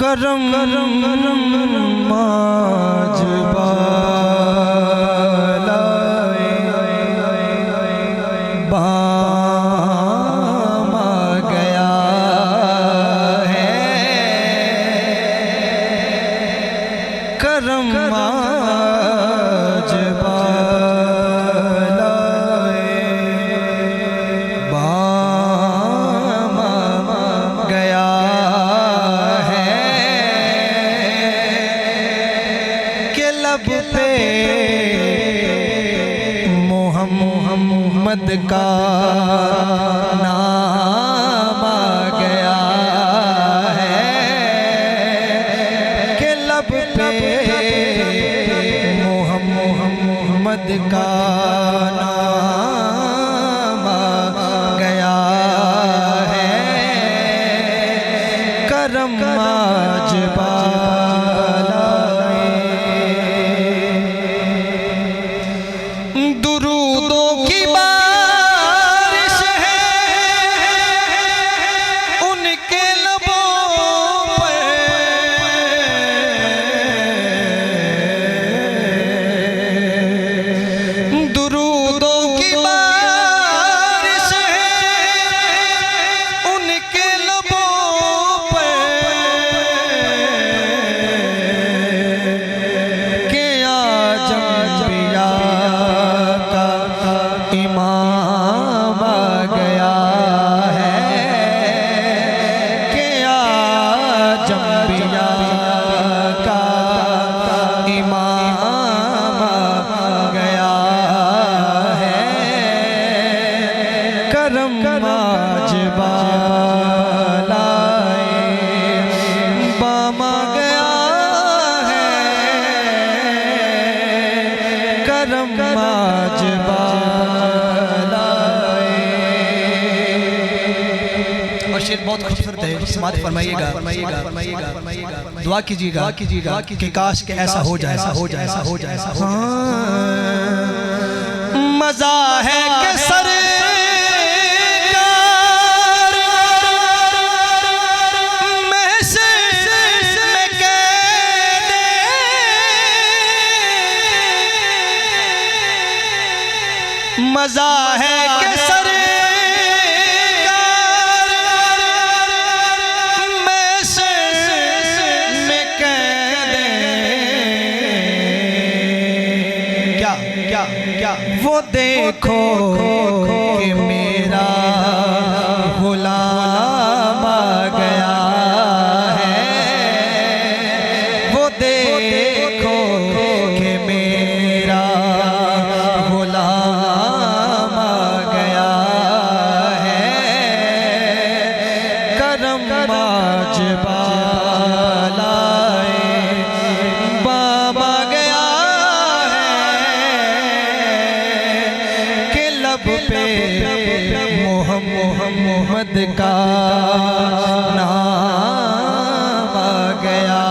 करम माजबा बाम आ गया है। करम माजबा बाम आ गया है के लब पे मोहम्मद का नाम आ गया है के लब पे मोहम्मद का नाम आ गया है। करम माजबा दुरूदों की बारिश है उनके लबों पर, दुरूदों की बारिश है उनके लबों पर के आजम बिया इमाम आ गया है कि आजम बिया का इमाम आ गया है। करम माजबा बाम आ गया है। करम माजबा और शेर बहुत खूबसूरत है, समात फरमाइएगा, दुआ कीजिएगा कि काश के ऐसा हो जाए, ऐसा हो जाए, ऐसा हो जाए, ऐसा हो जाए। मजा है कि सरकार महशर में कैद मजा है कि वो देखो कि मेरा गुलाम आ गया है। वो देखो कि मेरा गुलाम आ गया है। करम माजबा बाम आ गया पे मोहम्मद का नाम आ गया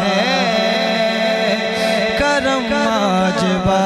है। करम माजबा